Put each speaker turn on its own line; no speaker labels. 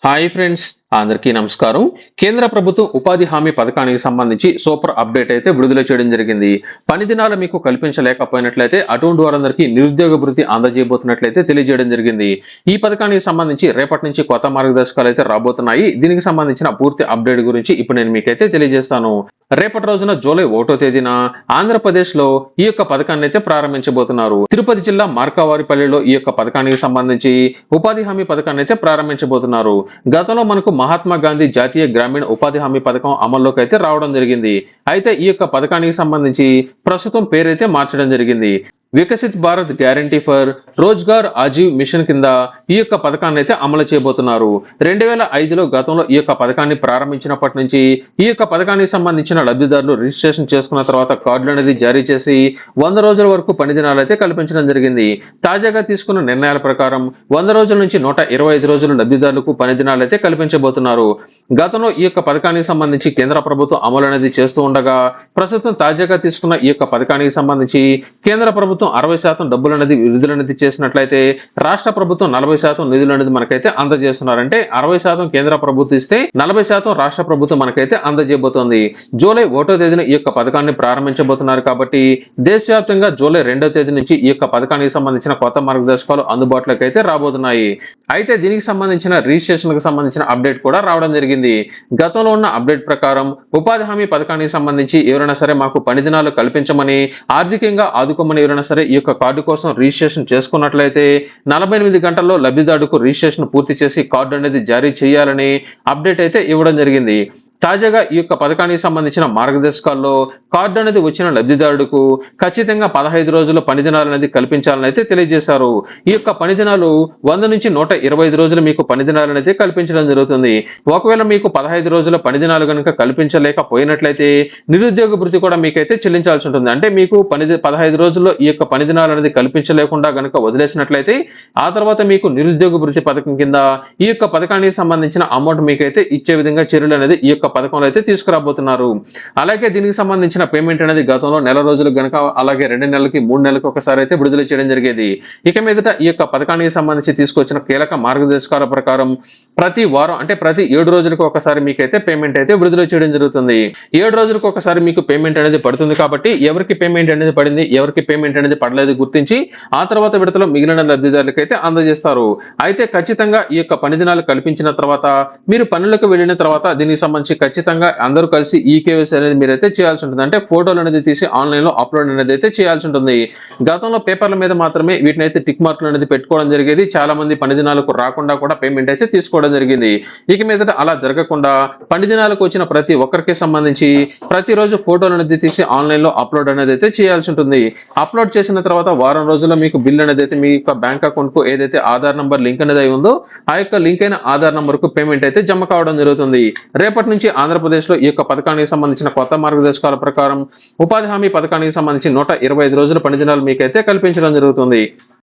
Hi friends, అందరికీ నమస్కారం. కేంద్ర ప్రభుత్వం ఉపాధి హామీ పథకానికి సంబంధించి సూపర్ అప్డేట్ అయితే విడుదల చేయడం జరిగింది. పని దినాలు మీకు కల్పించలేకపోయినట్లయితే అటువంటి వారందరికీ నిరుద్యోగ భృతి అందజేయబోతున్నట్లయితే తెలియజేయడం జరిగింది. ఈ పథకానికి సంబంధించి రేపటి నుంచి కొత్త మార్గదర్శకాలు అయితే రాబోతున్నాయి. దీనికి సంబంధించిన పూర్తి అప్డేట్ గురించి ఇప్పుడు నేను మీకైతే తెలియజేస్తాను. రేపటి రోజున జూలై 1వ తేదీన ఆంధ్రప్రదేశ్ లో ఈ యొక్క పథకాన్ని అయితే ప్రారంభించబోతున్నారు. తిరుపతి జిల్లా మార్కావారిపల్లిలో ఈ యొక్క పథకానికి సంబంధించి ఉపాధి హామీ పథకాన్ని అయితే ప్రారంభించబోతున్నారు. గతంలో మనకు మహాత్మా గాంధీ జాతీయ గ్రామీణ ఉపాధి హామీ పథకం అమల్లోకి అయితే రావడం జరిగింది. అయితే ఈ యొక్క పథకానికి సంబంధించి ప్రస్తుతం పేరైతే మార్చడం జరిగింది. Viksit Bharat guarantee for Rozgar Ajeevika mission కింద ఈ యొక్క పథకాన్ని అయితే అమలు చేయబోతున్నారు. 2005లో గతంలో ఈ యొక్క పథకాన్ని ప్రారంభించినప్పటి నుంచి ఈ యొక్క పథకానికి సంబంధించిన లబ్ధిదారులు రిజిస్ట్రేషన్ చేసుకున్న తర్వాత కార్డులు అనేది జారీ చేసి 100 రోజుల వరకు పని దినాలు అయితే కల్పించడం జరిగింది. తాజాగా తీసుకున్న నిర్ణయాల ప్రకారం 100 రోజుల నుంచి 125 రోజులు లబ్ధిదారులకు పని దినాలు అయితే కల్పించబోతున్నారు. గతంలో ఈ యొక్క పథకానికి సంబంధించి కేంద్ర ప్రభుత్వం అమలు అనేది చేస్తూ ఉండగా ప్రస్తుతం తాజాగా తీసుకున్న ఈ యొక్క పథకానికి సంబంధించి కేంద్ర ప్రభుత్వం 60% డబ్బులు అనేది విడుదల అనేది చేసినట్లయితే రాష్ట్ర ప్రభుత్వం 40% నిధులు అనేది మనకైతే అందజేస్తున్నారంటే 60% కేంద్ర ప్రభుత్వం ఇస్తే 40% రాష్ట్ర ప్రభుత్వం మనకైతే అందజేయబోతోంది. జూలై 1వ తేదీన ఈ యొక్క పథకాన్ని ప్రారంభించబోతున్నారు కాబట్టి దేశవ్యాప్తంగా జూలై 2వ తేదీ నుంచి ఈ యొక్క పథకానికి సంబంధించిన కొత్త మార్గదర్శకాలు అందుబాటులోకి అయితే రాబోతున్నాయి. అయితే దీనికి సంబంధించిన రిజిస్ట్రేషన్ కి సంబంధించిన అప్డేట్ కూడా రావడం జరిగింది. గతంలో ఉన్న అప్డేట్ ప్రకారం ఉపాధి హామీ పథకానికి సంబంధించి ఎవరైనా సరే మాకు పని దినాలు కల్పించమని ఆర్థికంగా ఆదుకోమని ఎవరైనా సరే ఈ యొక్క కార్డు కోసం రిజిస్ట్రేషన్ చేసుకున్నట్లయితే 48 గంటల్లో లబ్ధిదారుకు రిజిస్ట్రేషన్ పూర్తి చేసి కార్డు అనేది జారీ చేయాలని అప్డేట్ అయితే ఇవ్వడం జరిగింది. తాజాగా ఈ యొక్క పథకానికి సంబంధించిన మార్గదర్శకాల్లో కార్డు అనేది వచ్చిన లబ్ధిదారుడుకు ఖచ్చితంగా 15 రోజుల పని దినాలు అనేది కల్పించాలని అయితే తెలియజేశారు. ఈ యొక్క పని దినాలు 100 నుంచి 125 రోజులు మీకు పని దినాలు అయితే కల్పించడం జరుగుతుంది. ఒకవేళ మీకు 15 రోజుల పని దినాలు కనుక కల్పించలేకపోయినట్లయితే నిరుద్యోగ భృతి కూడా మీకైతే చెల్లించాల్సి ఉంటుంది. అంటే మీకు 15 రోజుల్లో ఈ యొక్క పని దినాలు అనేది కల్పించలేకుండా గనుక వదిలేసినట్లయితే ఆ తర్వాత మీకు నిరుద్యోగ భృతి పథకం కింద ఈ యొక్క పథకానికి సంబంధించిన అమౌంట్ మీకైతే ఇచ్చే విధంగా చర్యలు అనేది ఈ యొక్క పథకంలో అయితే తీసుకురాబోతున్నారు. అలాగే దీనికి సంబంధించిన పేమెంట్ అనేది గతంలో నెల రోజులు గనక అలాగే 2 నెలలకి 3 నెలలకు ఒకసారి అయితే విడుదల చేయడం జరిగేది. ఇక మీదట ఈ యొక్క పథకానికి సంబంధించి తీసుకొచ్చిన కీలక మార్గదర్శకాల ప్రకారం ప్రతి వారం అంటే ప్రతి 7 రోజులకు ఒకసారి మీకైతే పేమెంట్ అయితే విడుదల చేయడం జరుగుతుంది. 7 రోజులకు ఒకసారి మీకు పేమెంట్ అనేది పడుతుంది కాబట్టి ఎవరికి పేమెంట్ అనేది పడింది ఎవరికి పేమెంట్ అనేది పడలేదు గుర్తించి ఆ తర్వాత విడతలో మిగిలిన లబ్ధిదారులకు అయితే అందజేస్తారు. అయితే ఖచ్చితంగా ఈ యొక్క పని దినాలు కల్పించిన తర్వాత మీరు పనులకు వెళ్ళిన తర్వాత దీనికి సంబంధించి ఖచ్చితంగా అందరూ కలిసి ఈకేవైసీ అనేది మీరైతే చేయాల్సి ఉంటుంది. అంటే ఫోటోలు అనేది తీసి ఆన్లైన్ లో అప్లోడ్ అనేది అయితే చేయాల్సి ఉంటుంది. గతంలో పేపర్ల మీద మాత్రమే వీటిని అయితే టిక్ మార్కులు అనేది పెట్టుకోవడం జరిగేది. చాలా మంది పని దినాలకు రాకుండా కూడా పేమెంట్ అయితే తీసుకోవడం జరిగింది. ఇక మీదట అలా జరగకుండా పని దినాలకు వచ్చిన ప్రతి ఒక్కరికి సంబంధించి ప్రతిరోజు ఫోటోలు అనేది తీసి ఆన్లైన్ లో అప్లోడ్ అనేది అయితే చేయాల్సి ఉంటుంది. అప్లోడ్ చేసిన తర్వాత వారం రోజుల్లో మీకు బిల్ అనేది అయితే మీ యొక్క బ్యాంక్ అకౌంట్ కు ఏదైతే ఆధార్ నంబర్ లింక్ అనేది అయి ఉందో ఆ యొక్క లింక్ అయిన ఆధార్ నంబర్ కు పేమెంట్ అయితే జమ కావడం జరుగుతుంది. రేపటి నుంచి ఆంధ్రప్రదేశ్ లో ఈ యొక్క పథకానికి సంబంధించిన కొత్త మార్గదర్శకాల ప్రకారం ఉపాధి హామీ పథకానికి సంబంధించి 125 రోజుల పని దినాలు మీకైతే కల్పించడం జరుగుతుంది.